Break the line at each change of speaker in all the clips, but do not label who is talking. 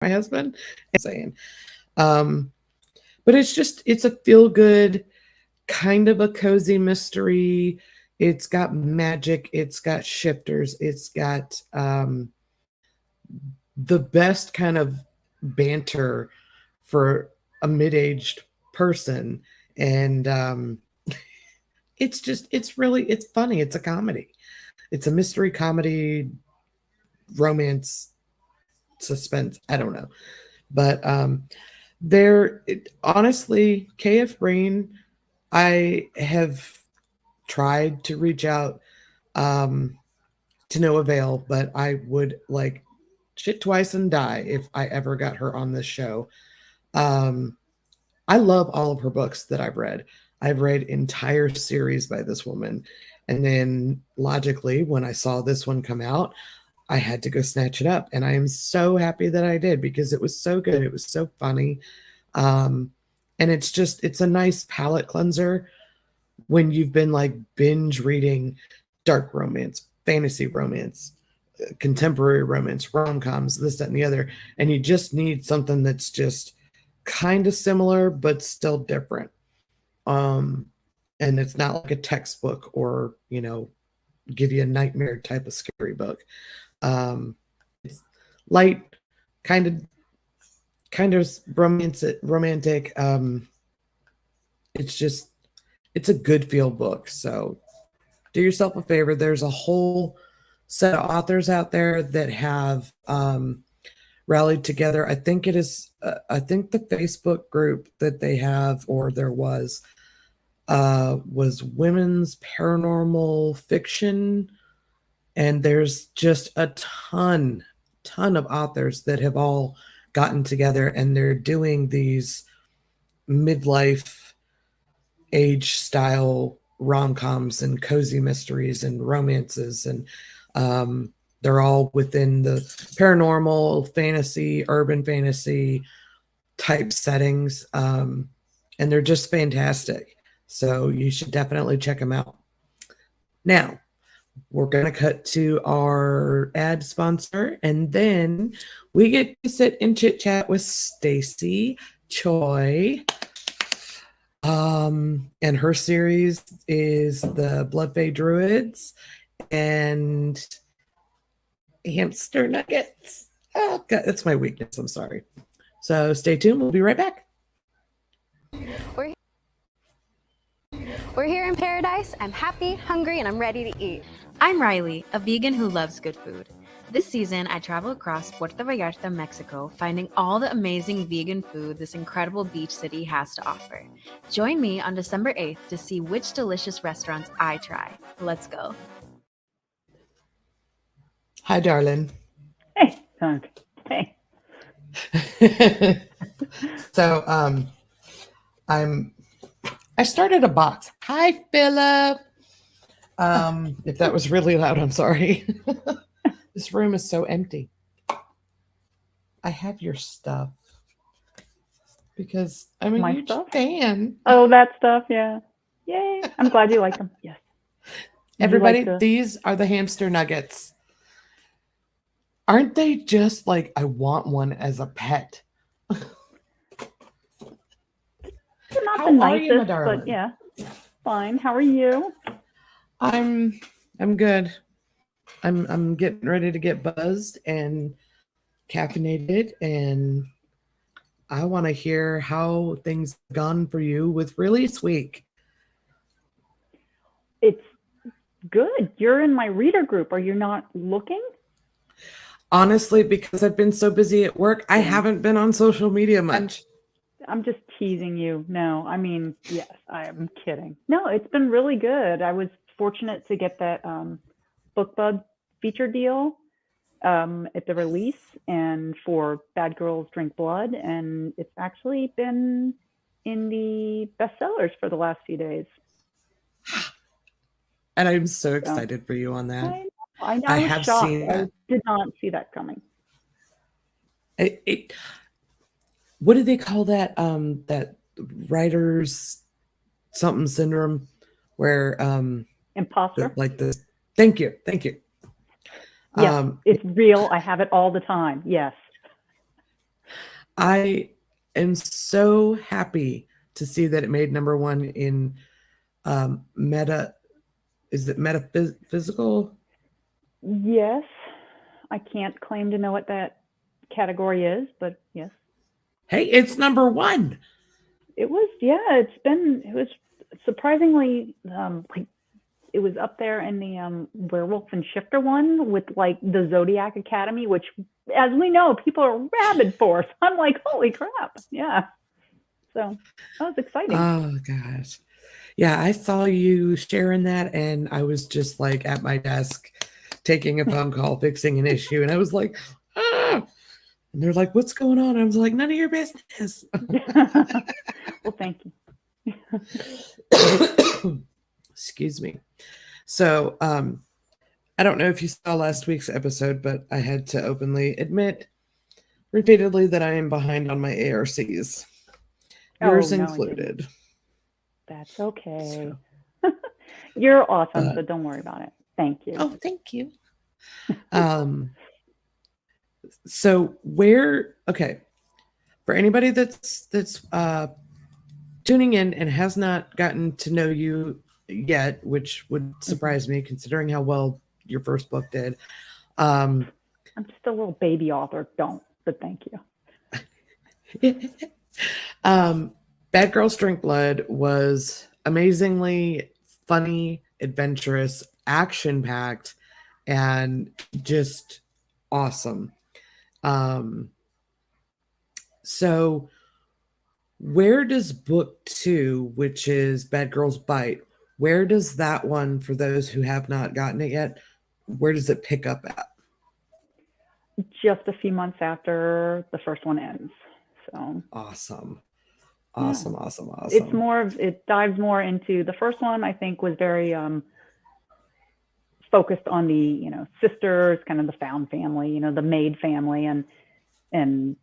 my husband. Saying, um, but it's a feel good kind of a cozy mystery. It's got magic. It's got shifters. It's got the best kind of banter for a mid-aged person, and it's funny. It's a comedy. It's a mystery comedy, romance, suspense. I don't know, but honestly, KF Brain, I have tried to reach out um, to no avail, but I would like shit twice and die if I ever got her on this show. Um, I love all of her books that I've read. I've read entire series by this woman. And then logically, when I saw this one come out, I had to go snatch it up. And I am so happy that I did because it was so good. It was so funny. Um, and it's a nice palate cleanser when you've been like binge reading dark romance, fantasy romance, contemporary romance, rom coms, this, that, and the other. And you just need something that's just kind of similar, but still different. Um, and it's not like a textbook or, give you a nightmare type of scary book. It's light, kind of, romantic. It's just, it's a good feel book. So do yourself a favor. There's a whole set of authors out there that have rallied together. I think the Facebook group that they have, or there was Women's Paranormal Fiction. And there's just a ton of authors that have all gotten together and they're doing these midlife age style rom-coms and cozy mysteries and romances, and they're all within the paranormal, fantasy, urban fantasy type settings, and they're just fantastic. So you should definitely check them out. Now we're going to cut to our ad sponsor, and then we get to sit and chit chat with Stacy Choi. And her series is the Blood Fae Druids and Hamster Nuggets. Oh, God, that's my weakness. I'm sorry. So stay tuned. We'll be right back.
We're here in paradise. I'm happy, hungry, and I'm ready to eat.
I'm Riley, a vegan who loves good food. This season, I travel across Puerto Vallarta, Mexico, finding all the amazing vegan food this incredible beach city has to offer. Join me on December 8th to see which delicious restaurants I try. Let's go.
Hi, darling.
Hey, Hunk. Hey.
So, I started a box. Hi, Philip. If that was really loud, I'm sorry. This room is so empty. I have your stuff because I'm a huge fan.
Oh, that stuff, yeah. Yay. I'm glad you like them. Yes.
Everybody, these are the hamster nuggets. Aren't they just like, I want one as a pet?
They're not the nicest, but yeah, fine. How are you?
I'm good. I'm getting ready to get buzzed and caffeinated, and I want to hear how things have gone for you with Release Week.
It's good. You're in my reader group. Are you not looking?
Honestly, because I've been so busy at work, I haven't been on social media much.
I'm just teasing you. No, I mean, yes, I'm kidding. No, it's been really good. I was fortunate to get that BookBub feature deal at the release and for Bad Girls Drink Blood, and it's actually been in the bestsellers for the last few days.
And I'm so excited for you on that.
I know. I was shocked. I did not see that coming.
What do they call that? That writer's something syndrome, where
imposter.
Like this. Thank you.
Yeah, it's real. I have it all the time. Yes.
I am so happy to see that it made number one in meta. Is it metaphysical?
Yes, I can't claim to know what that category is, but yes,
Hey, it's number one.
it was. Yeah, it was surprisingly like it was up there in the Werewolf and Shifter one with like the Zodiac Academy, which, as we know, people are rabid for. So I'm like, holy crap, yeah. So that was exciting.
Oh gosh. Yeah, I saw you sharing that and I was just like at my desk taking a phone call, fixing an issue, and I was like, ah. And they're like, what's going on? I was like, none of your business.
Well, thank you.
Excuse me. So, I don't know if you saw last week's episode, but I had to openly admit repeatedly that I am behind on my ARCs, yours
Oh no, I didn't.
included.
That's okay.
So,
You're awesome, so don't worry about it. Thank you.
oh, thank you. So okay, for anybody that's tuning in and has not gotten to know you yet, which would surprise me considering how well your first book did.
I'm just a little baby author, but thank you.
Bad Girls Drink Blood was amazingly funny, adventurous, action-packed, and just awesome. So where does book 2, which is Bad Girls Bite, where does that one, for those who have not gotten it yet, where does it pick up at?
Just a few months after the first one ends. So
Awesome.
yeah.
Awesome.
It dives more into the first one. I think was very focused on the sisters, kind of the found family, the maid family, and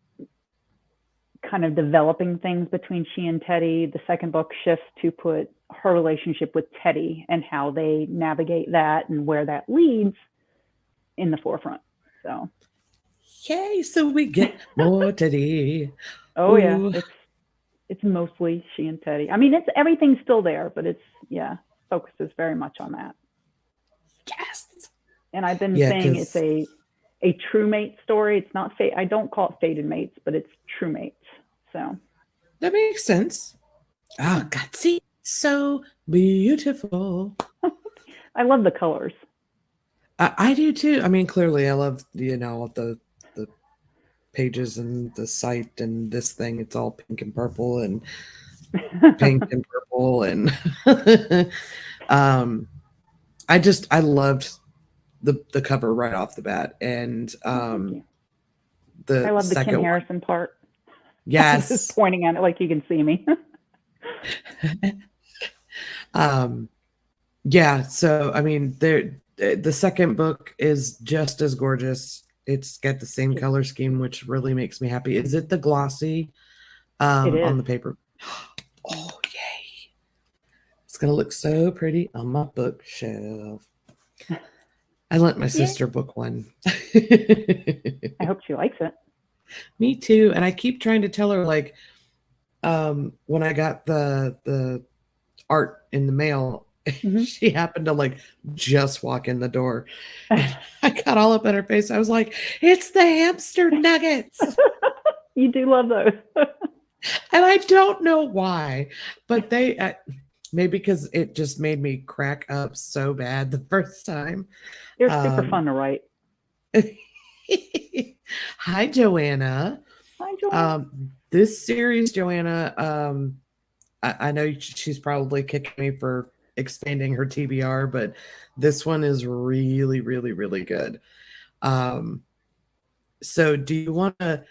kind of developing things between she and Teddy. The second book shifts to put her relationship with Teddy and how they navigate that and where that leads in the forefront. So
yay, so we get more Teddy.
oh yeah, it's mostly she and Teddy. I mean, everything's still there, but focuses very much on that.
Yes.
And I've been saying it's a true mate story. It's not I don't call it fated mates, but it's true mates. So
that makes sense. Oh, God, see, so beautiful.
I love the colors.
I do too. I mean, clearly, I love the pages and the site and this thing. It's all pink and purple and pink and purple and I loved the cover right off the bat, and
I love the Kim Harrison part.
Yes.
I'm just pointing at it like you can see me.
Yeah, so I mean the second book is just as gorgeous. It's got the same color scheme, which really makes me happy. Is it the glossy on the paper? Oh, yay. It's gonna look so pretty on my bookshelf. I lent my sister book one.
I hope she likes it.
Me too. And I keep trying to tell her, like, when I got the art in the mail, she happened to like just walk in the door. And I got all up in her face. I was like, it's the hamster nuggets.
You do love those.
And I don't know why, but they maybe because it just made me crack up so bad the first time.
They're super fun to write.
Hi, Joanna.
Hi, Joanna.
This series, Joanna, I know she's probably kicking me for expanding her TBR, but this one is really, really, really good. So do you want to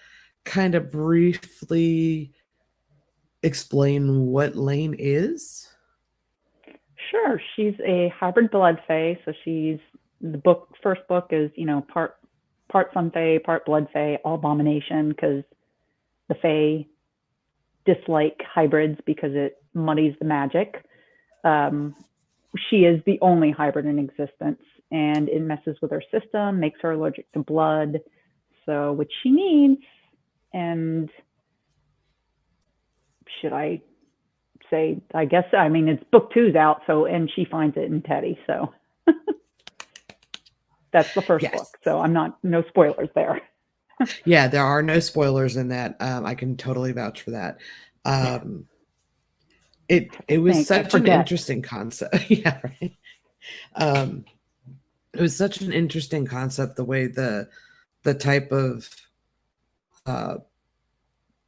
kind of briefly explain what Lane is?
Sure. She's a hybrid blood fae. So first book is, part sun fae, part blood fae, all abomination, because the fae dislike hybrids because it muddies the magic. She is the only hybrid in existence, and it messes with her system, makes her allergic to blood, so which she needs. And should I say? I guess, I mean, it's book 2's out, so, and she finds it in Teddy. So that's the first
Yes.
book. So no spoilers there.
Yeah, there are no spoilers in that. I can totally vouch for that. It was such an interesting concept. Yeah, right. It was such an interesting concept, the way the type of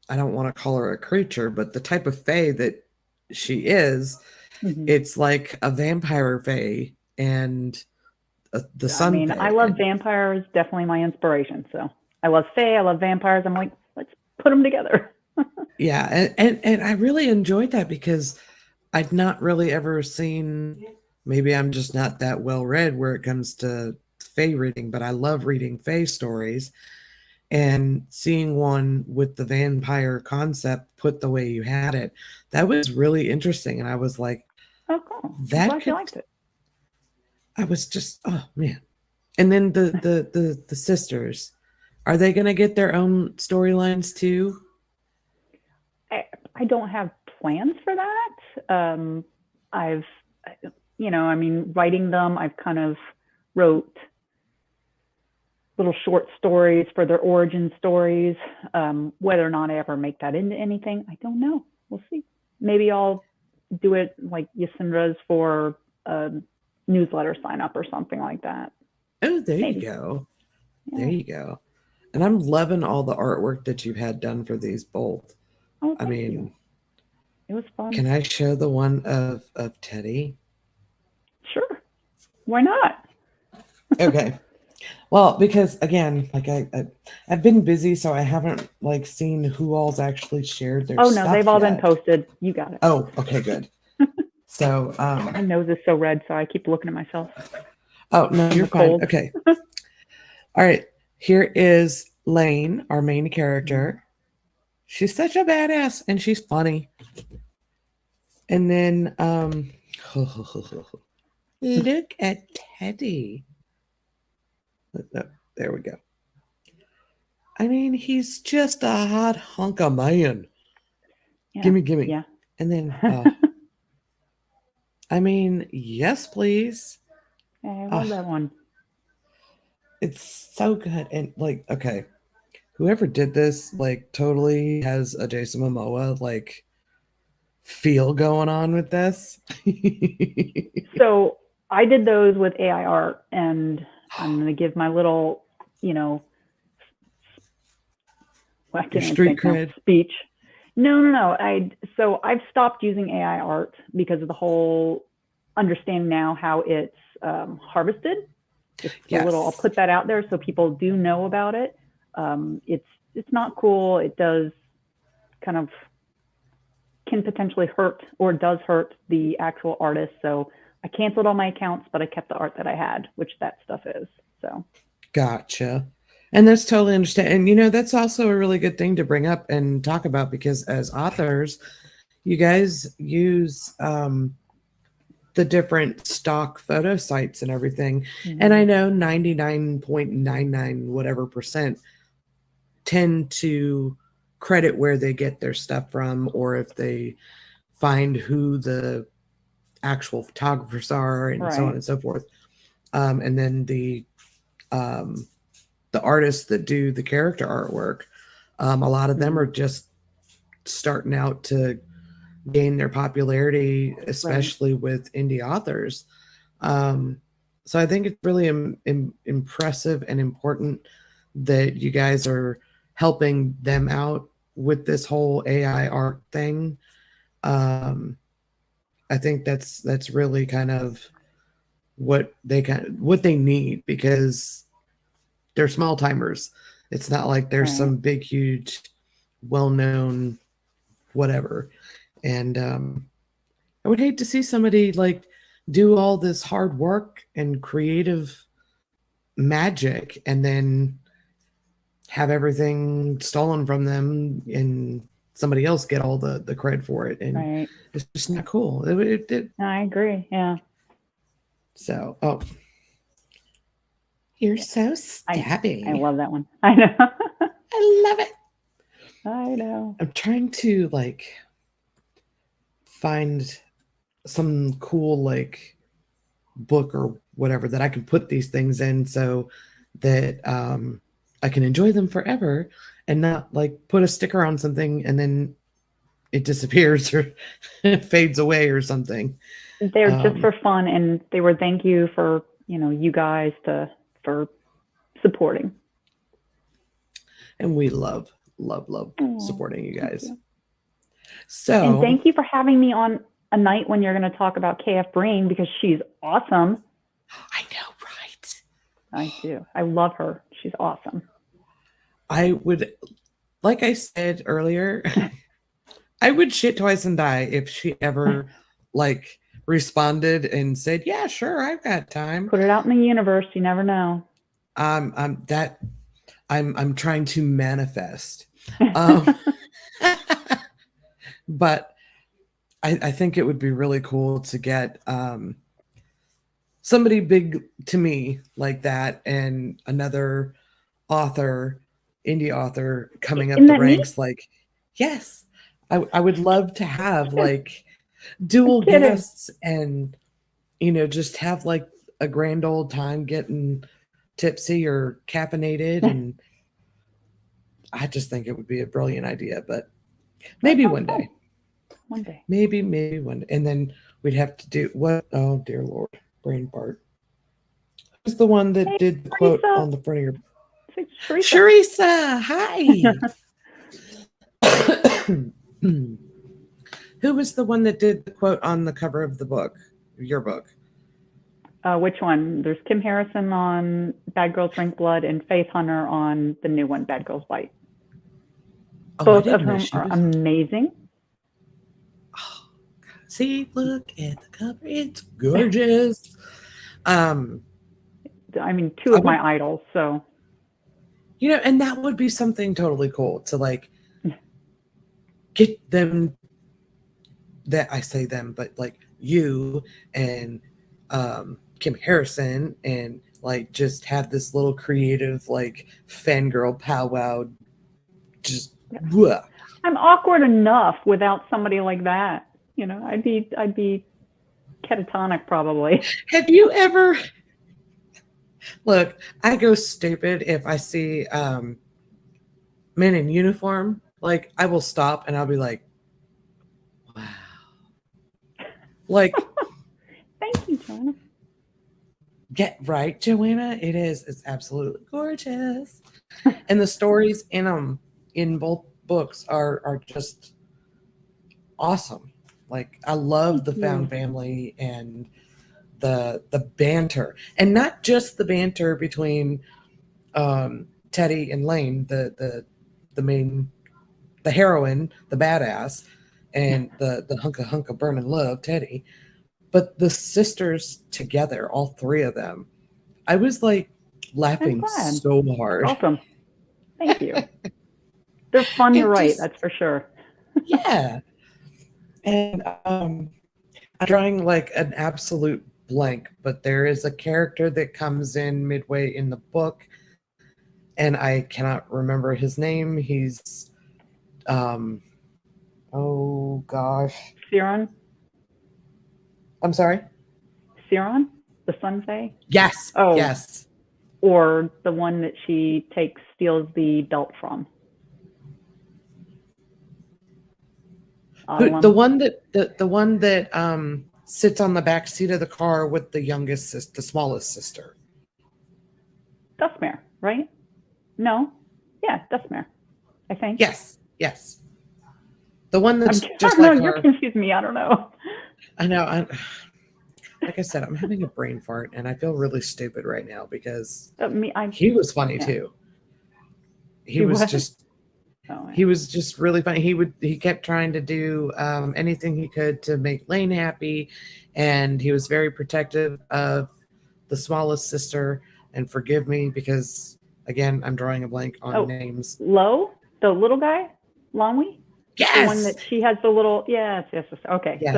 I don't want to call her a creature, but the type of fae that she is, it's like a vampire fae and the sun.
I mean, I love vampires, definitely my inspiration. So I love fae, I love vampires. I'm like, let's put them together.
Yeah, and I really enjoyed that because I'd not really ever seen, maybe I'm just not that well read where it comes to fae reading, but I love reading fae stories, and seeing one with the vampire concept put the way you had it, that was really interesting. And I was like,
oh, cool.
That
I'm glad you liked it.
I was just, oh man. And then the sisters, are they going to get their own storylines too?
I don't have plans for that. I've, I mean, writing them, I've kind of wrote little short stories for their origin stories. Whether or not I ever make that into anything, I don't know. We'll see. Maybe I'll do it like Yacindra's for a newsletter sign up or something like that.
Oh, there you go. Yeah. There you go. And I'm loving all the artwork that you've had done for these both.
Oh, thank you. It was fun.
Can I show the one of Teddy?
Sure. Why not?
Okay. Well, because again, like I've been busy, so I haven't like seen who all's actually shared their stuff.
Oh no, they've all been posted. You got it.
Oh, okay, good. So
my nose is so red, so I keep looking at myself.
Oh no, you're fine. Cold. Okay. All right. Here is Lane, our main character. She's such a badass and she's funny. And then look at Teddy. There we go. I mean, he's just a hot hunk of man. Yeah, gimme.
Yeah.
And then I mean, yes, please.
I love that one.
It's so good. And like, okay, whoever did this, like, totally has a Jason Momoa, like, feel going on with this.
So I did those with AI art, and I'm going to give my little,
street cred
speech. No. So I've stopped using AI art because of the whole understanding now how it's harvested. Just a little, I'll put that out there so people do know about it. It's not cool. It does kind of can potentially hurt or does hurt the actual artist. So I canceled all my accounts, but I kept the art that I had, which that stuff is. So
gotcha. And that's totally understand. And that's also a really good thing to bring up and talk about, because as authors, you guys use the different stock photo sites and everything. Mm-hmm. And I know 99.99 whatever percent tend to credit where they get their stuff from, or if they find who the actual photographers are, and so on and so forth. And then the artists that do the character artwork, a lot of them are just starting out to gain their popularity, especially with indie authors. So I think it's really impressive and important that you guys are helping them out with this whole AI art thing. I think that's really kind of what they need, because they're small timers. It's not like there's some big, huge, well-known whatever. And I would hate to see somebody like do all this hard work and creative magic and then have everything stolen from them and somebody else get all the cred for it. And it's just not cool.
I agree. Yeah.
So, you're so stabby.
I love that one. I know.
I love it.
I know.
I'm trying to like find some cool like book or whatever that I can put these things in so that I can enjoy them forever and not like put a sticker on something and then it disappears or fades away or something.
They're just for fun, and they were thank you for you guys for supporting.
And we love supporting you guys. So,
and thank you for having me on a night when you're going to talk about KF Brain, because she's awesome.
I know, right?
I do. I love her. She's awesome.
I would, like I said earlier, I would shit twice and die if she ever like responded and said, "Yeah, sure, I've got time."
Put it out in the universe. You never know.
I'm trying to manifest. But I think it would be really cool to get somebody big to me like that, and another author, indie author coming up the ranks. Like, yes, I would love to have like dual guests and just have like a grand old time getting tipsy or caffeinated. And I just think it would be a brilliant idea, but maybe one day.
One day.
Maybe one day. And then we'd have to do what? Oh, dear Lord. Brain fart. Who's the one that did the quote on the front of your... Sharissa, hi. Who was the one that did the quote on the cover of the book, your book?
Which one? There's Kim Harrison on Bad Girls Drink Blood and Faith Hunter on the new one, Bad Girls Bite. Both of whom are amazing.
Oh, see, look at the cover. It's gorgeous.
I mean, two of my idols, so.
And that would be something totally cool to like get them, that I say them, but like you and Kim Harrison, and like just have this little creative like fangirl powwow. Just bleh.
I'm awkward enough without somebody like that. I'd be catatonic probably.
Have you ever... Look, I go stupid if I see men in uniform. Like, I will stop and I'll be like, wow. Like,
thank you, Joanna.
Get right, Joanna. It is. It's absolutely gorgeous. And the stories in them, in both books, are just awesome. Like, I love the found family and the banter, and not just the banter between Teddy and Lane, the main, the heroine, the badass, and the hunka burning love, Teddy, but the sisters together, all three of them. I was like laughing so hard.
Awesome. Thank you. They're fun to write, that's for sure.
Yeah. And I'm drawing like an absolute blank, but there is a character that comes in midway in the book, and I cannot remember his name. He's oh gosh,
Siron.
I'm sorry,
Siron, the Sun Fae.
Yes.
Oh
yes.
Or the one that she steals the belt from.
The one that sits on the back seat of the car with the youngest, the smallest sister.
Dustmare, right? No. Yeah, Dustmare, I think.
Yes. The one that's just
like
her.
You're confusing me. I don't know.
I know. Like I said, I'm having a brain fart, and I feel really stupid right now because he was funny too. He was just really funny. He kept trying to do anything he could to make Lane happy, and he was very protective of the smallest sister. And forgive me because, again, I'm drawing a blank on names.
Lo, the little guy, Lonwy.
Yes,
the one that she has the little. Yes. Okay, yes.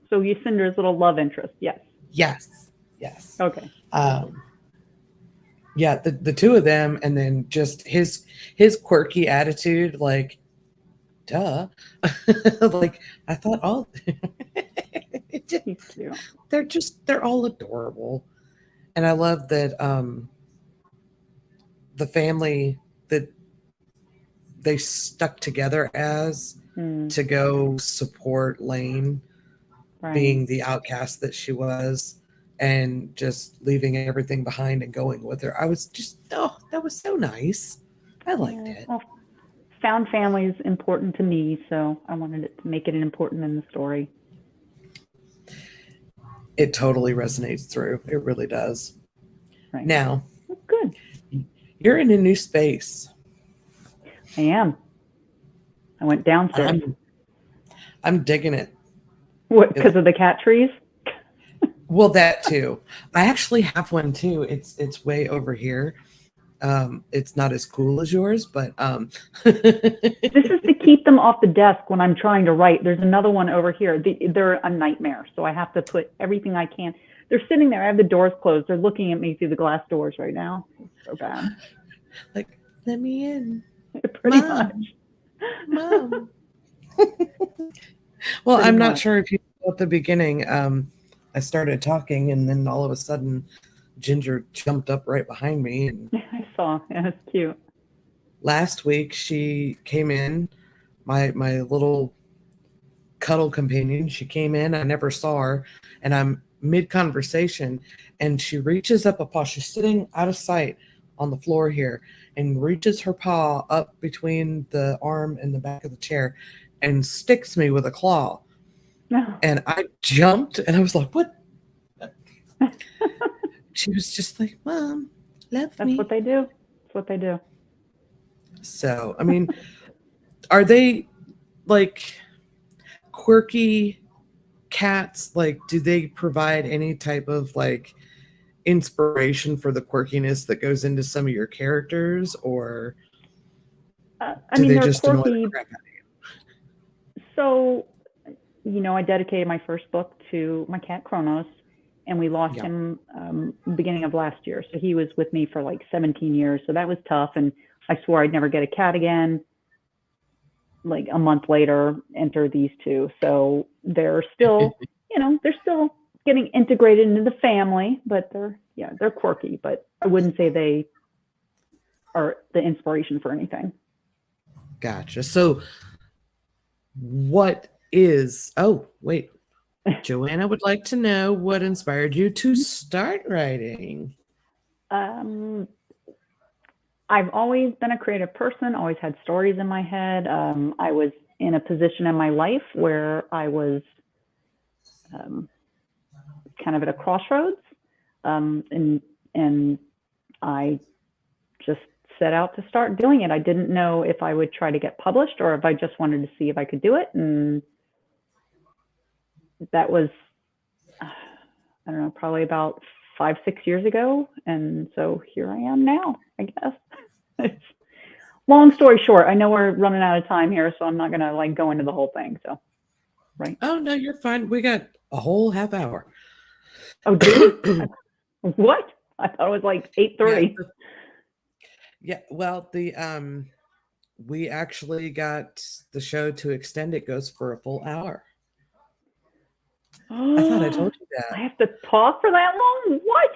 So Yusinder's little love interest. Yes. Okay.
Yeah, the two of them, and then just his quirky attitude, like, duh. Like I thought all
He's cute.
they're all adorable. And I love that the family that they stuck together as
Mm,
to go support Lane
right.
being the outcast that she was and just leaving everything behind and going with her. I was just, oh, that was so nice. I liked
Yeah.
it.
Well, found family is important to me, so I wanted it to make it important in the story.
It totally resonates through. It really does.
Right.
Now,
Well, good.
you're in a new space.
I am. I went downstairs.
I'm digging it.
What?
It
Because of the cat trees?
well, that too. I actually have one too. It's way over here. It's not as cool as yours, but
This is to keep them off the desk when I'm trying to write. There's another one over here. They're a nightmare, so I have to put everything I can. They're sitting there. I have the doors closed. They're looking at me through the glass doors right now. It's so bad.
like, let me in,
Pretty
Mom.
much.
Mom. Well,
Pretty
I'm not
much.
sure if you know at the beginning. I started talking, and then all of a sudden, Ginger jumped up right behind me. And
I saw. Yeah, it's cute.
last week, she came in, my little cuddle companion. She came in. I never saw her, and I'm mid conversation, and she reaches up a paw. She's sitting out of sight on the floor here, and reaches her paw up between the arm and the back of the chair, and sticks me with a claw.
No.
And I jumped, and I was like, "What?" She was just like, "Mom, love
That's what
me."
they do. That's what they do.
So, I mean, are they like quirky cats? Like, do they provide any type of like inspiration for the quirkiness that goes into some of your characters, or
I
do
mean,
they
they're
just annoy the
quirky.
crap out of
So, I dedicated my first book to my cat Kronos, and we lost
you?
him beginning of last year. So he was with me for like 17 years. So that was tough, and I swore I'd never get a cat again. Like a month later, enter these two. So they're still, they're still getting integrated into the family, but they're quirky. But I wouldn't say they are the inspiration for anything.
Gotcha. So, what is? Oh, wait. Joanna would like to know what inspired you to start writing.
Um, I've always been a creative person, always had stories in my head. I was in a position in my life where I was um, kind of at a crossroads, and I just set out to start doing it. I didn't know if I would try to get published or if I just wanted to see if I could do it, and that was, I don't know, probably about 5-6 years ago, and so here I am now, I guess. It's, long story short, I know we're running out of time here, so I'm not gonna like go into the whole thing. So, right?
Oh no, you're fine. We got a whole half hour.
Oh, do we? What? I thought it was like
Yeah,
8:30.
yeah. Well, we actually got the show to extend. It goes for a full hour. I thought I told you
I
that.
have to talk for that long? What?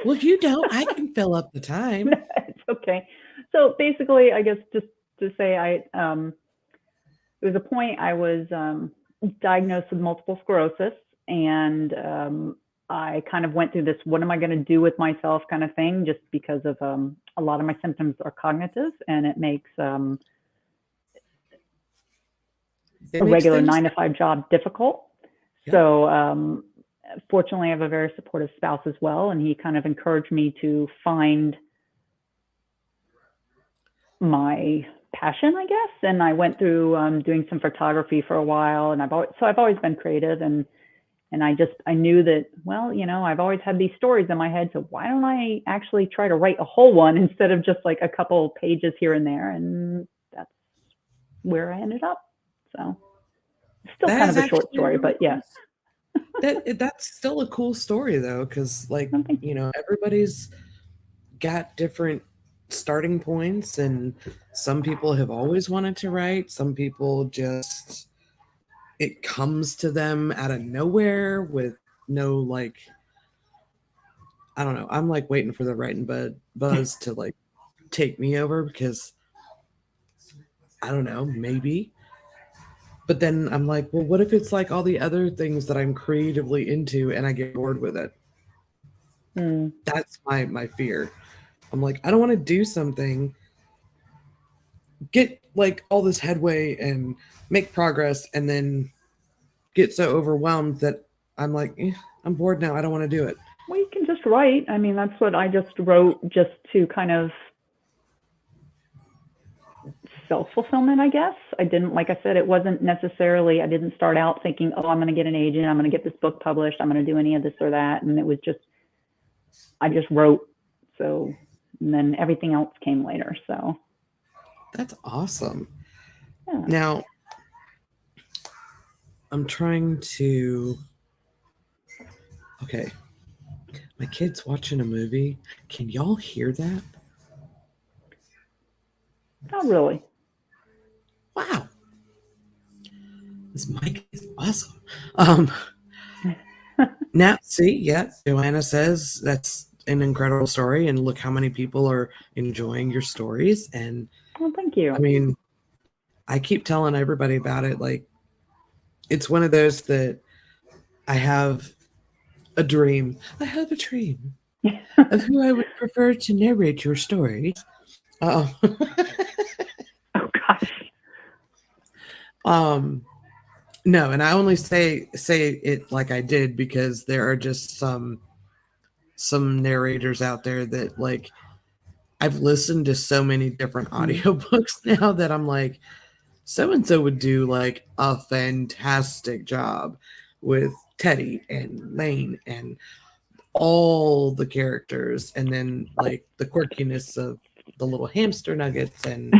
Well, if you don't, I can fill up the time.
It's okay. So basically, I guess just to say, it was a point I was diagnosed with multiple sclerosis, and I kind of went through this "what am I going to do with myself" kind of thing, just because of a lot of my symptoms are cognitive, and it makes
It
a
makes
regular
things.
9 to 5 job difficult.
Yep.
So fortunately, I have a very supportive spouse as well, and he kind of encouraged me to find my passion, I guess. And I went through doing some photography for a while, and I've always been creative, and I knew that, well, I've always had these stories in my head, so why don't I actually try to write a whole one instead of just like a couple pages here and there, and that's where I ended up. So still
That
kind
is
of a short
actually
story,
really
but
cool.
yeah.
That's still a cool story though, because like
Something.
everybody's got different starting points, and some people have always wanted to write. Some people just it comes to them out of nowhere with no like I don't know. I'm like waiting for the writing buzz to like take me over because I don't know, maybe. But then I'm like, well, what if it's like all the other things that I'm creatively into and I get bored with it?
Mm.
That's my fear. I'm like, I don't want to do something, get like all this headway and make progress, and then get so overwhelmed that I'm like, I'm bored now. I don't want to do it.
Well, you can just write. I mean, that's what I just wrote just to kind of self-fulfillment, I guess. I didn't, like I said, it wasn't necessarily, I didn't start out thinking, oh, I'm going to get an agent, I'm going to get this book published, I'm going to do any of this or that. And it was just, I just wrote. So, and then everything else came later. So
That's awesome.
yeah.
Now, I'm trying to. Okay. My kid's watching a movie. Can y'all hear that?
Not really.
Wow. This mic is awesome. Um, Now, see, yeah, Joanna says that's an incredible story, and look how many people are enjoying your stories. And
Well, thank you.
I mean, I keep telling everybody about it. Like, it's one of those that I have a dream. I have a dream of who I would prefer to narrate your stories. Uh,
Oh gosh.
um, no, and I only say it like I did because there are just some narrators out there that like I've listened to so many different audiobooks now that I'm like, so and so would do like a fantastic job with Teddy and Lane and all the characters, and then like the quirkiness of the little hamster nuggets and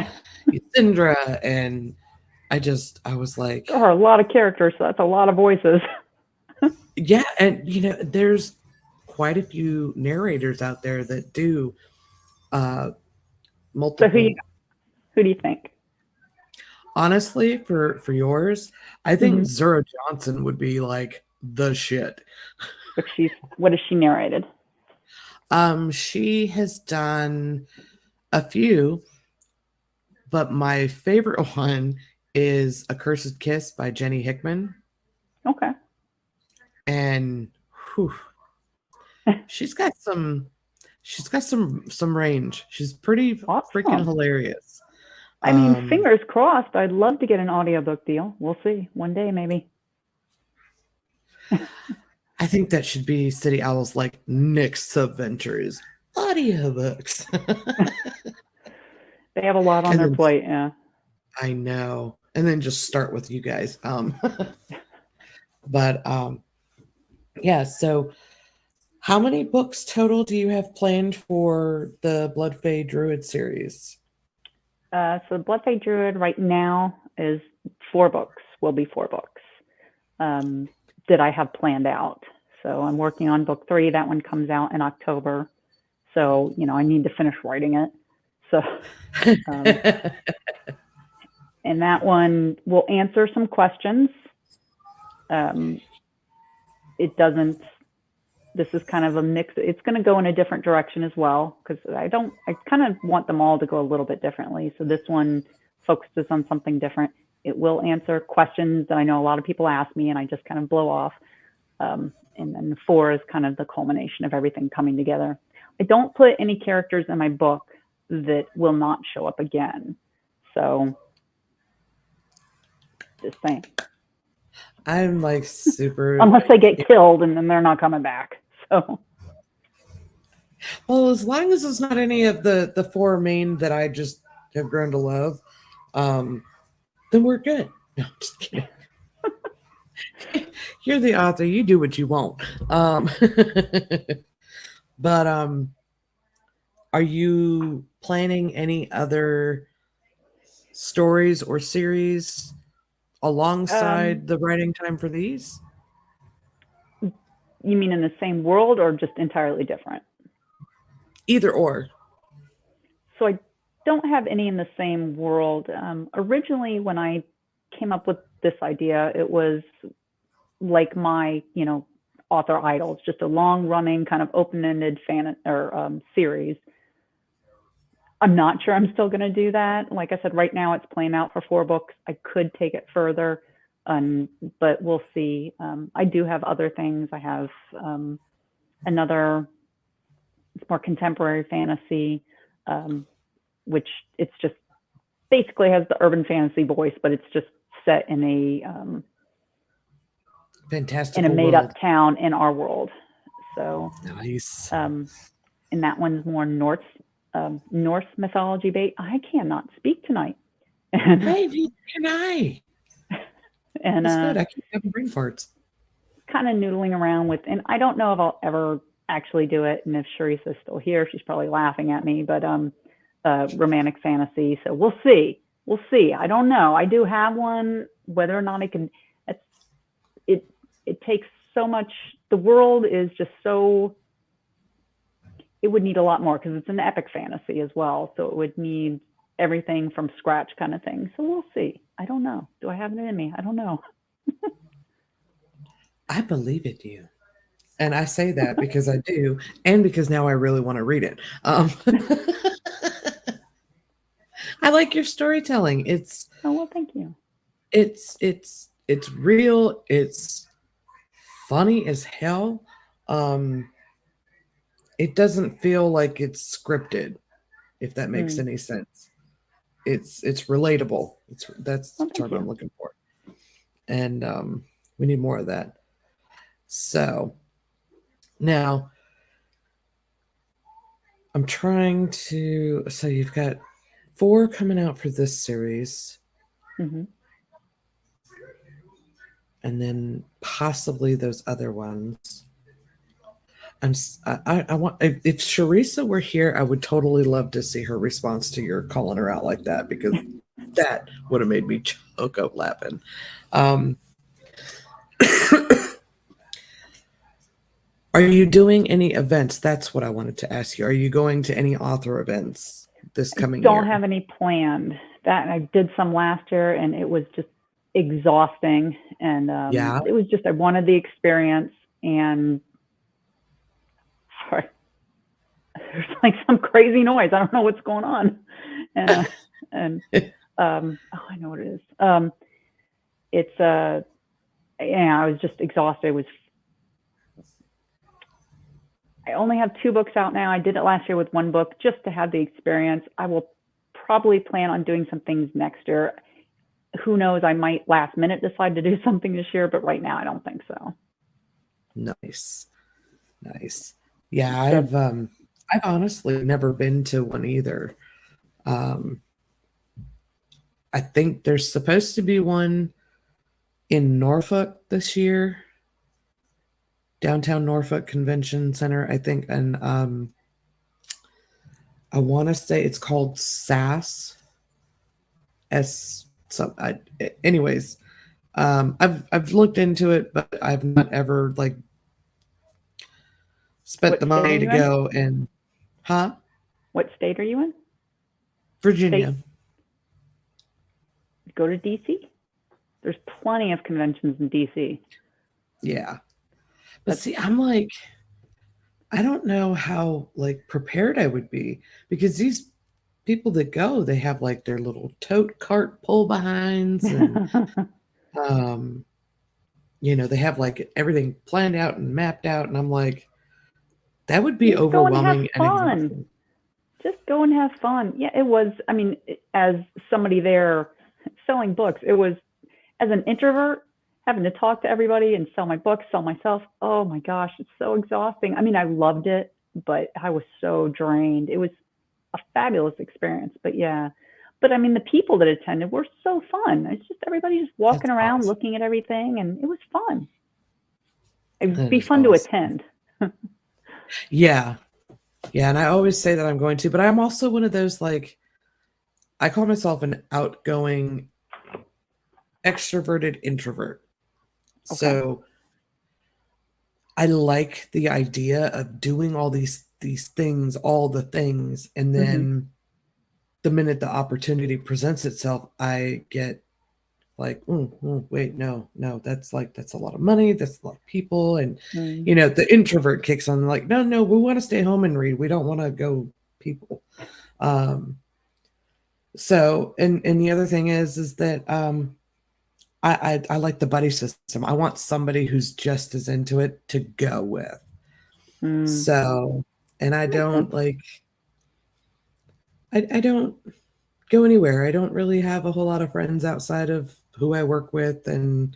Syndra, and I was like,
There are a lot of characters, so that's a lot of voices.
yeah, and there's quite a few narrators out there that do uh
So
multiple.
who do you think?
Honestly, for yours, I think
Mm-hmm.
Zura Johnson would be like the shit.
What has she narrated?
She has done a few, but my favorite one is A Cursed Kiss by Jenny Hickman.
Okay.
And whew, she's got some range. She's pretty freaking
Awesome.
hilarious.
I mean,
Um,
fingers crossed. I'd love to get an audiobook deal. We'll see. One day, maybe.
I think that should be City Owl's like next subventures audiobooks.
They have a lot on
And
their
then
plate. Yeah.
I know. And then just start with you guys. But yeah, so how many books total do you have planned for the Blood Fae Druid series?
So Bloodfade Druid right now is 4 books. Will be 4 books that I have planned out. So I'm working on book 3. That one comes out in October. So I need to finish writing it. So and that one will answer some questions. It doesn't. This is kind of a mix. It's going to go in a different direction as well because I kind of want them all to go a little bit differently. So this one focuses on something different. It will answer questions that I know a lot of people ask me and I just kind of blow off. And then 4 is kind of the culmination of everything coming together. I don't put any characters in my book that will not show up again. So just saying.
I'm like super
Unless they get killed and then they're not coming back. So
well, as long as it's not any of the 4 main that I just have grown to love, then we're good. No, I'm just kidding. You're the author. You do what you want. But are you planning any other stories or series alongside the writing time for these?
you mean in the same world or just entirely different?
Either or.
So I don't have any in the same world. Originally, when I came up with this idea, it was like my, author idols, just a long running kind of open-ended series. I'm not sure I'm still going to do that. Like I said, right now it's playing out for 4 books. I could take it further, but we'll see. I do have other things. I have another, it's more contemporary fantasy, which it's just basically has the urban fantasy voice, but it's just set in a
fantastical
made up
world.
town in our world. So
Nice.
And that one's more Norse mythology based. I cannot speak tonight.
Hey, neither can I.
And
That's good. I keep having brain farts.
Kind of noodling around with, and I don't know if I'll ever actually do it. And if Sharice's still here, she's probably laughing at me. But romantic fantasy. So we'll see. We'll see. I don't know. I do have one. Whether or not I can, it takes so much. The world is just so. It would need a lot more because it's an epic fantasy as well. So it would need everything from scratch kind of thing. So we'll see. I don't know. Do I have it in me? I don't know.
I believe in you. And I say that because I do, and because now I really want to read it. I like your storytelling.
Oh, well, thank you.
It's real. It's funny as hell. It doesn't feel like it's scripted, if that makes any sense. It's relatable. That's the term I'm looking for. And we need more of that. So now I'm trying to, so you've got 4 coming out for this series.
Mm-hmm.
And then possibly those other ones. I want, if Sharisa were here, I would totally love to see her response to your calling her out like that, because that would have made me choke up laughing. Are you doing any events? That's what I wanted to ask you. Are you going to any author events this coming year?
I don't have any planned. That I did some last year, and it was just exhausting. And it was just, I wanted the experience. And sorry, there's like some crazy noise. I don't know what's going on. And oh, I know what it is. It's I was just exhausted. I only have 2 books out now. I did it last year with 1 book just to have the experience. I will probably plan on doing some things next year. Who knows? I might last minute decide to do something this year, but right now I don't think so.
Nice. Yeah, I've honestly never been to one either. I think there's supposed to be one in Norfolk this year. Downtown Norfolk Convention Center, I think, and I want to say it's called SAS. Anyways, I've looked into it, but I've not ever spent the money to go. And
What state are you in?
Virginia.
Go to DC. There's plenty of conventions in DC.
Yeah. But see, I'm like, I don't know how prepared I would be, because these people that go, they have their little tote cart pull behinds, and they have everything planned out and mapped out, and I'm like, that would be overwhelming and exhausting.
Just go and have fun. Yeah, it was. I mean, as somebody there selling books, it was, as an introvert, having to talk to everybody and sell my books, sell myself. Oh my gosh, it's so exhausting. I mean, I loved it, but I was so drained. It was a fabulous experience, but yeah. But I mean, the people that attended were so fun. It's just everybody just walking around, looking at everything, and it was fun. It would be fun to attend.
Yeah. And I always say that I'm going to, but I'm also one of those, I call myself an outgoing, extroverted introvert. Okay. So I like the idea of doing all these things, all the things, and then the minute the opportunity presents itself, I get like, wait, no, that's a lot of money. That's a lot of people. And,
Mm.
the introvert kicks on like, no, no, we want to stay home and read. We don't want to go people. Um, so, and the other thing is that, I like the buddy system. I want somebody who's just as into it to go with.
Mm.
So, and I
That makes sense.
don't like, I don't go anywhere. I don't really have a whole lot of friends outside of who I work with. And,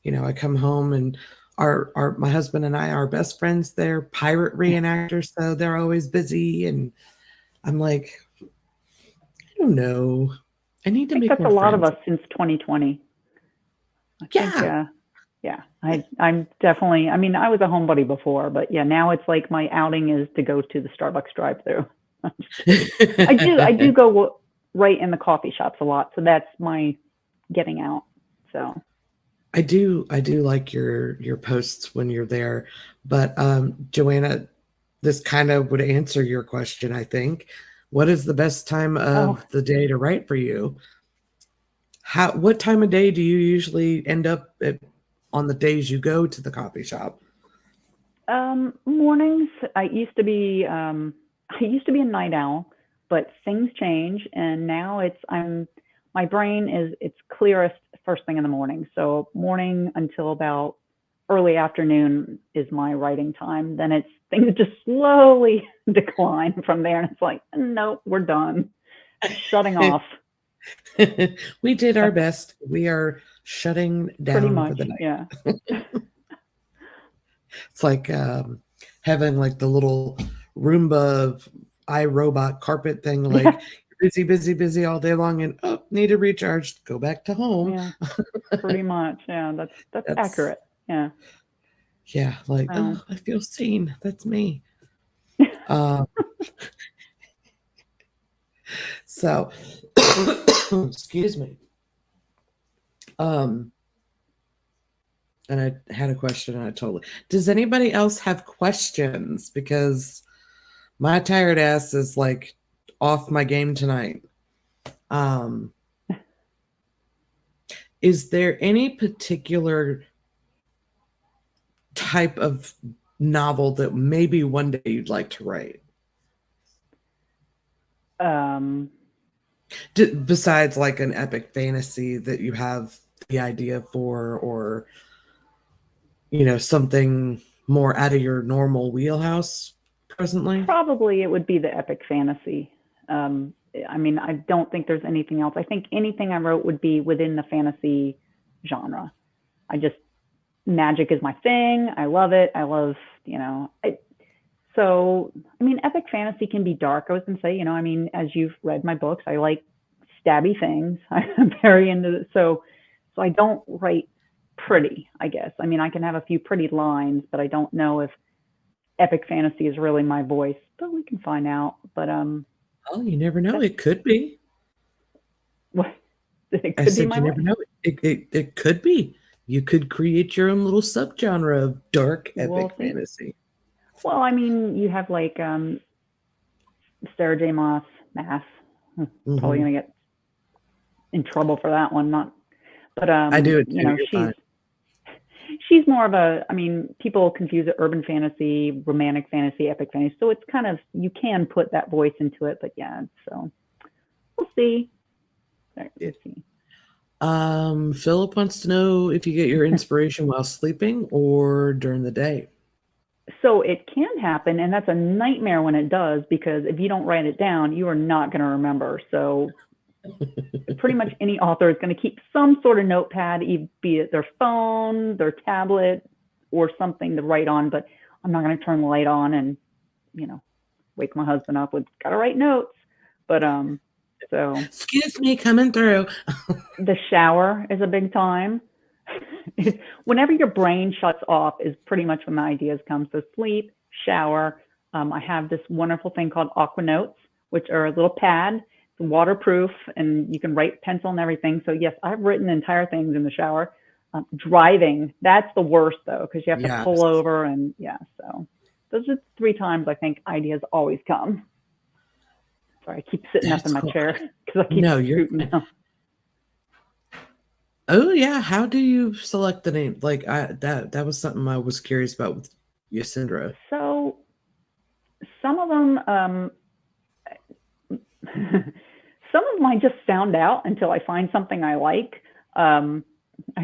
I come home and my husband and I are best friends. They're pirate reenactors, so they're always busy. And I'm like, I don't know. I need
I
to
think
make
that's a
more
lot of
friends.
us since 2020. I think,
Yeah.
yeah, I'm definitely, I mean, I was a homebody before, but yeah, now it's like my outing is to go to the Starbucks drive-through. I'm just kidding. I do go right in the coffee shops a lot, so that's my getting out. So,
I do like your posts when you're there. But Joanna, this kind of would answer your question, I think. What is the best time
oh,
of the day to write for you? What time of day do you usually end up at on the days you go to the coffee shop?
mornings. I used to be a night owl, but things change, and now my brain it's clearest first thing in the morning. So morning until about early afternoon is my writing time. Then it's things just slowly decline from there, and it's like, nope, we're done, shutting off.
We did our
That's
best. We are shutting
pretty
down for
much,
the night.
yeah.
It's like having like the little Roomba iRobot carpet thing, like
Yeah,
you're busy, busy, busy all day long, and oh, need a recharge, go back to home.
yeah, pretty much. Yeah, that's
That's
accurate. Yeah.
yeah, like
So,
oh, I feel seen. That's me. Um, so excuse me. Um, and I had a question and I totally. Does anybody else have questions? Because my tired ass is like off my game tonight. Um, is there any particular type of novel that maybe one day you'd like to write?
um,
Besides like an epic fantasy that you have the idea for, or something more out of your normal wheelhouse presently?
probably it would be the epic fantasy. I mean, I don't think there's anything else. I think anything I wrote would be within the fantasy genre. I just magic is my thing. I love it. I love, so I mean, epic fantasy can be dark. I was gonna say, I mean, as you've read my books, I like stabby things. I'm very into it. So I don't write pretty, I guess. I mean, I can have a few pretty lines, but I don't know if epic fantasy is really my voice, but we can find out. But
Oh, you never know.
that's
It could be.
what it
I
could be
said
my
you
voice.
never know. It could be. You could create your own little subgenre of dark
We'll
epic
see.
fantasy.
Well, I mean, you have like Sarah J. Mass. Probably
Hmm.
gonna get in trouble for that one. Not, but
I do it too. You're fine.
she's more of a. I mean, people confuse it urban fantasy, romantic fantasy, epic fantasy. So it's kind of you can put that voice into it, but yeah. So we'll see. We'll see.
Philip wants to know if you get your inspiration while sleeping or during the day.
So it can happen, and that's a nightmare when it does because if you don't write it down, you are not going to remember. So pretty much any author is going to keep some sort of notepad, be it their phone, their tablet, or something to write on. But I'm not going to turn the light on and wake my husband up with gotta write notes. But so
Excuse me, coming through.
the shower is a big time. Whenever your brain shuts off is pretty much when the ideas come. So sleep, shower. I have this wonderful thing called Aqua Notes, which are a little pad. It's waterproof, and you can write pencil and everything. So yes, I've written entire things in the shower. Driving, that's the worst though, because you have to pull
Yes.
over and yeah. So those are 3 times I think ideas always come. Sorry, I keep sitting up in
That's
my
cool.
chair because I keep
No, you're
scooting
fine.
now.
Oh yeah, how do you select the name? Like that was something I was curious about with Yasindra.
So some of them, some of them I just sound out until I find something I like. I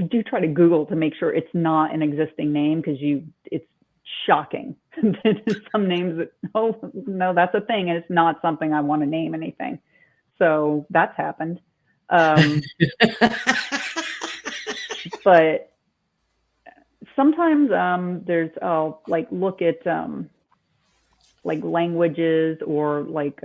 do try to Google to make sure it's not an existing name because it's shocking. Some names that, oh no, that's a thing, and it's not something I want to name anything. So that's happened. But sometimes I'll like look at like languages or like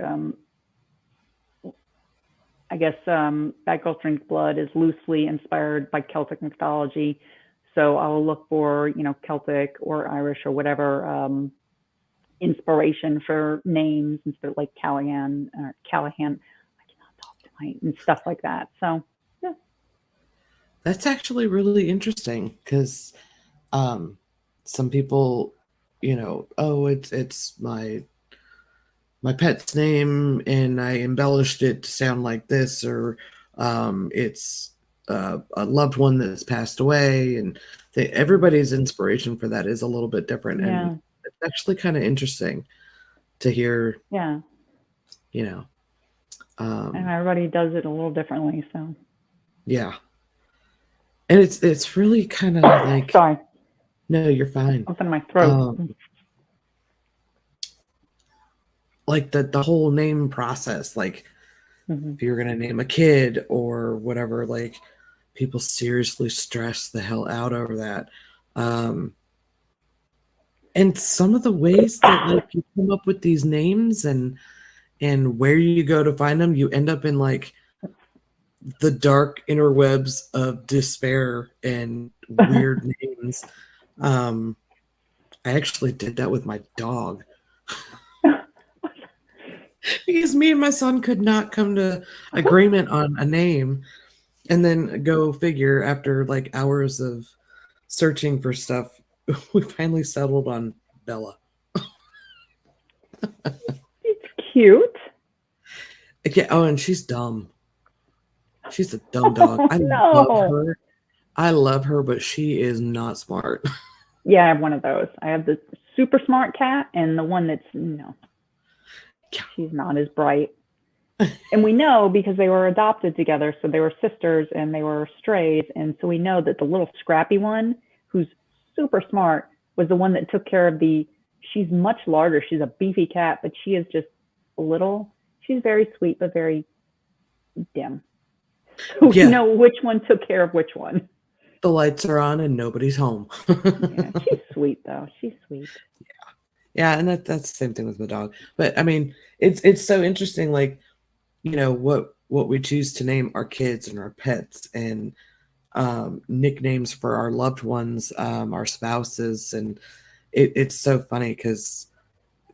I guess Bad Girls Drink Blood is loosely inspired by Celtic mythology. So I'll look for, Celtic or Irish or whatever inspiration for names instead of like Callahan or Callahan. I cannot talk tonight and stuff like that. So yeah.
That's actually really interesting because some people, oh, it's my pet's name and I embellished it to sound like this, or it's a loved one that's passed away, and everybody's inspiration for that is a little bit different, and
Yeah.
it's actually kind of interesting to hear,
Yeah.
you know,
And
um,
everybody does it a little differently. So
yeah, and it's really kind of like,
sorry,
no, you're fine.
something in my throat.
Um, like the whole name process, like
Mm-hmm.
if you're gonna name a kid or whatever, like people seriously stress the hell out over that. Um, and some of the ways that like you come up with these names and where you go to find them, you end up in like the dark interwebs of despair and weird names. Um, I actually did that with my dog because me and my son could not come to agreement on a name. And then go figure, after like hours of searching for stuff, we finally settled on Bella.
It's cute.
Yeah, oh, and she's dumb. She's a dumb dog.
Oh
I love
no.
her. I love her, but she is not smart.
Yeah, I have one of those. I have the super smart cat and the one that's she's not as bright. And we know because they were adopted together, so they were sisters and they were strays, and so we know that the little scrappy one, who's super smart, was the one that took care of the. She's much larger. She's a beefy cat, but she is just a little. She's very sweet, but very dim. So we
Yeah,
know which one took care of which one.
the lights are on and nobody's home.
Yeah, she's sweet though. She's sweet.
Yeah, and that's the same thing with my dog. But I mean, it's so interesting, like, what we choose to name our kids and our pets, and nicknames for our loved ones, our spouses, and it's so funny because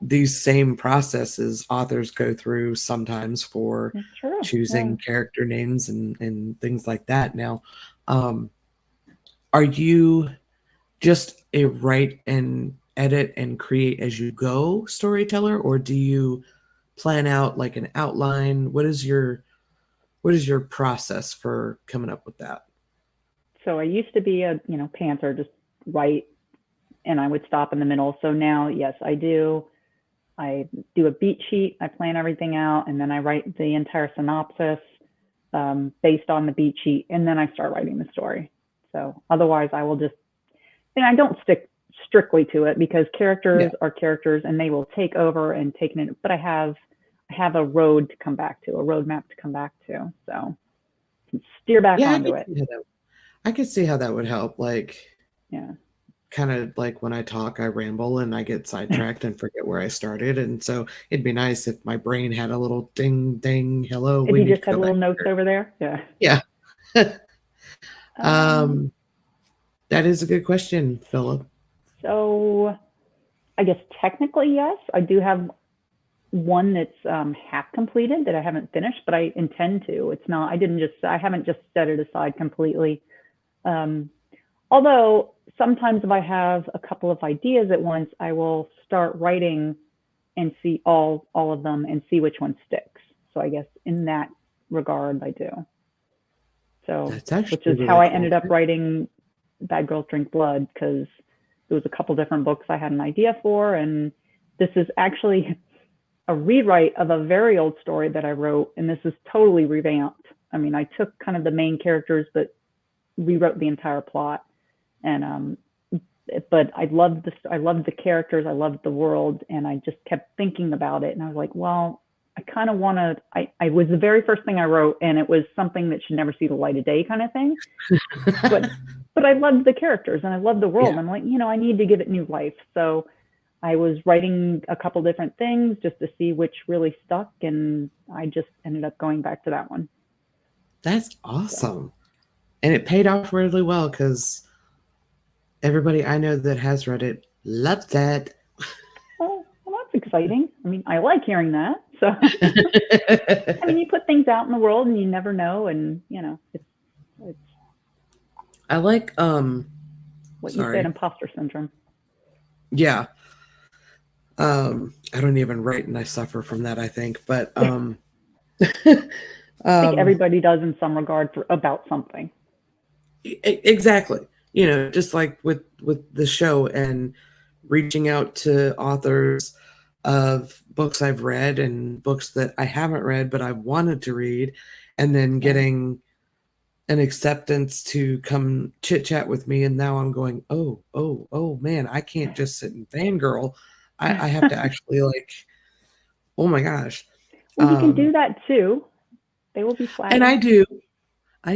these same processes authors go through sometimes for
It's true. Yeah.
choosing character names and things like that. Now, um, are you just a write and edit and create as you go storyteller, or do you plan out like an outline? What is your process for coming up with that?
So I used to be a pantser, just write, and I would stop in the middle. So now, yes, I do. I do a beat sheet. I plan everything out, and then I write the entire synopsis based on the beat sheet, and then I start writing the story. So otherwise, I will just, and I don't stick strictly to it because
Yeah.
characters are characters, and they will take over and take it. But I have a road to come back to, a roadmap to come back to. So steer back
Yeah,
onto it.
I could see how that would help. Like,
Yeah.
kind of like when I talk, I ramble and I get sidetracked and forget where I started. And so it'd be nice if my brain had a little ding, ding, hello,
If
we
you
need
just
to
had
go
little
back
notes
here.
over there. Yeah.
Yeah.
Um,
um, that is a good question, Philip.
so I guess technically, yes, I do have one that's half completed that I haven't finished, but I intend to. It's not, I haven't just set it aside completely. Um, although sometimes if I have a couple of ideas at once, I will start writing and see all of them and see which one sticks. So I guess in that regard, I do. So,
That's actually
which is
really
how I
cool.
ended up writing Bad Girls Drink Blood, because there was a couple different books I had an idea for, and this is actually a rewrite of a very old story that I wrote, and this is totally revamped. I mean, I took kind of the main characters, but rewrote the entire plot. And but I loved the characters, I loved the world, and I just kept thinking about it, and I was like, well, I kind of want to. I was the very first thing I wrote, and it was something that should never see the light of day, kind of thing. But I loved the characters and I loved the world.
Yeah.
I'm like, I need to give it new life. So I was writing a couple different things just to see which really stuck, and I just ended up going back to that one.
That's awesome. And it paid off really well because everybody I know that has read it loves it.
Well, that's exciting. I mean, I like hearing that. So, I mean, you put things out in the world and you never know. And, it's
I like,
what
sorry.
you said, imposter syndrome.
Yeah. I don't even write and I suffer from that, I think. But,
I think everybody does in some regard about something.
Exactly. Just like with the show and reaching out to authors of books I've read and books that I haven't read but I wanted to read, and then getting an acceptance to come chit chat with me, and now I'm going, oh man, I can't just sit and fangirl. I have to actually oh my gosh.
Well, you can do that too. They will be flattered.
And I do. I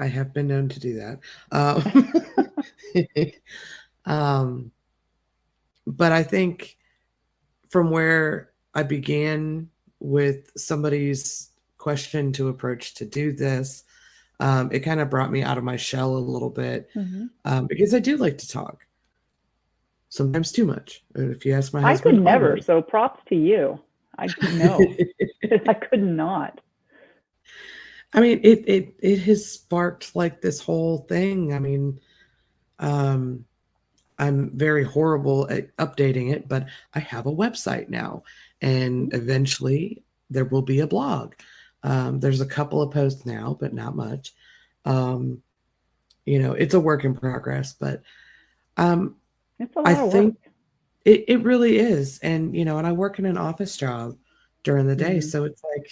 have been known to do that. But I think from where I began with somebody's question to approach to do this, it kind of brought me out of my shell a little bit, because I do like to talk. Sometimes too much. If you ask my husband,
I could never. So props to you. I know. I could not.
I mean, it has sparked this whole thing. I mean, I'm very horrible at updating it, but I have a website now, and eventually there will be a blog. There's a couple of posts now, but not much. It's a work in progress, but
it's a lot of work.
It really is. And, and I work in an office job during the day. So it's like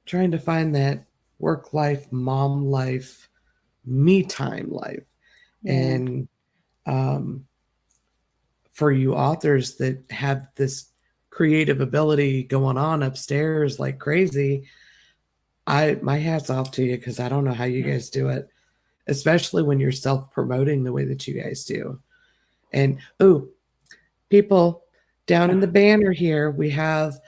trying to find that work life, mom life, me time life. And for you authors that have this creative ability going on upstairs like crazy, my hat's off to you, because I don't know how you guys do it, especially when you're self-promoting the way that you guys do. And people down in the banner here, we have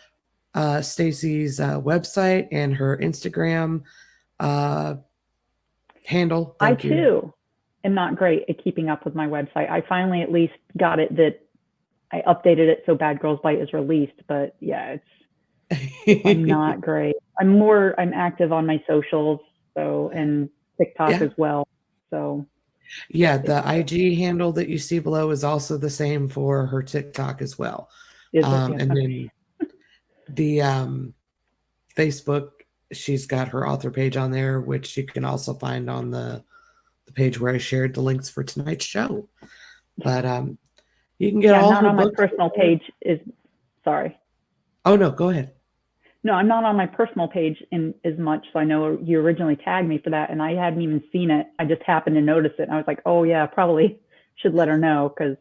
Stacy's website and her Instagram handle.
I too am not great at keeping up with my website. I finally at least got it that I updated it so Bad Girls Bite is released, but yeah, I'm not great. I'm active on my socials, and TikTok as well. So
yeah, the IG handle that you see below is also the same for her TikTok as well. And then the Facebook, she's got her author page on there, which you can also find on the page where I shared the links for tonight's show. But you can get all
not
her
on
books.
My personal page is sorry.
Oh no, go ahead.
No, I'm not on my personal page in as much. So I know you originally tagged me for that, and I hadn't even seen it. I just happened to notice it, and I was like, oh yeah, probably should let her know, because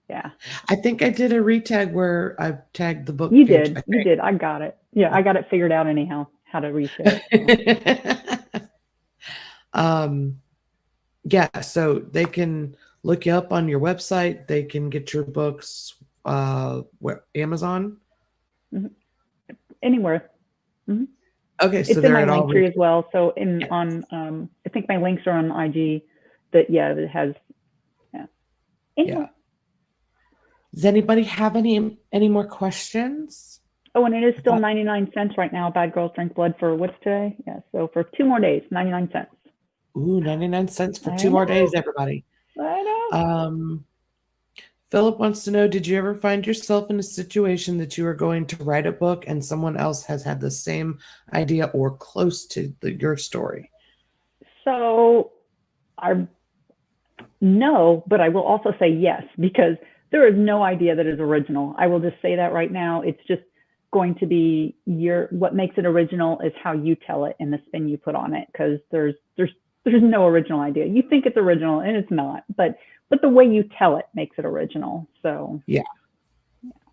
I think I did a retag where I tagged the book.
You did. I got it. Yeah, I got it figured out anyhow, how to retag.
Yeah, so they can look you up on your website. They can get your books Amazon?
Anywhere.
Okay, so
it's in my link tree as well. So I think my links are on IG. That it has. Anyway.
Does anybody have any more questions?
Oh, and it is still 99 cents right now. Bad Girls Drink Blood for what's today? Yeah, so for 2 more days, 99 cents.
Ooh, 99 cents for 2 more days, everybody.
I know.
Philip wants to know, did you ever find yourself in a situation that you are going to write a book and someone else has had the same idea or close to your story?
So I no, but I will also say yes, because there is no idea that is original. I will just say that right now. It's just going to be what makes it original is how you tell it and the spin you put on it, because there's no original idea. You think it's original and it's not, but the way you tell it makes it original. So
Yeah.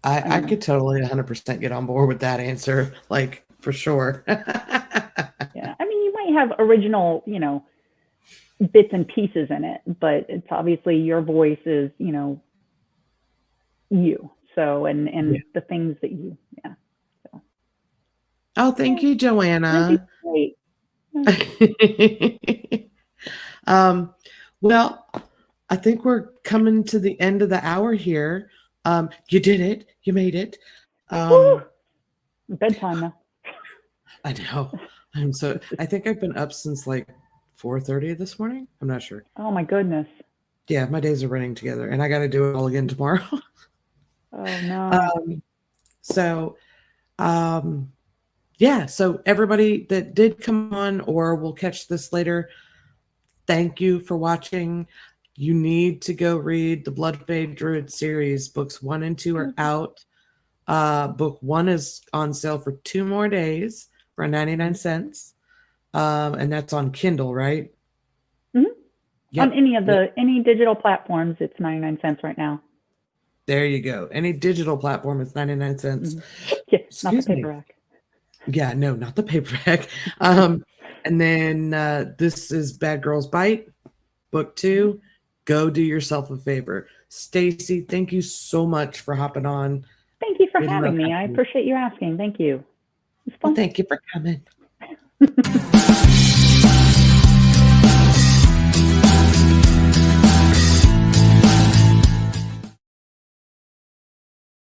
I could totally 100% get on board with that answer, like for sure.
yeah, I mean, you might have original, bits and pieces in it, but it's obviously your voice is, you. So and
Yeah.
the things that you, yeah. So.
Oh, thank you, Joanna.
Great.
Well, I think we're coming to the end of the hour here. You did it. You made it.
Bedtime now.
I know. I think I've been up since like 4:30 this morning. I'm not sure.
Oh my goodness.
Yeah, my days are running together, and I got to do it all again tomorrow.
Oh no.
So, yeah. So everybody that did come on or will catch this later, thank you for watching. You need to go read the Blood Fade Druid series. Books 1 and 2 are out. Book 1 is on sale for 2 more days for 99 cents. And that's on Kindle, right?
Mm-hmm.
Yep.
On any digital platforms, it's 99 cents right now.
There you go. Any digital platform, it's 99 cents.
Mm-hmm. Yeah, not the paperback.
Yeah, no, not the paperback. And then this is Bad Girls Bite, book 2. Go do yourself a favor. Stacy, thank you so much for hopping on.
Thank you for having me. I appreciate you asking. Thank you.
Well, thank you for coming.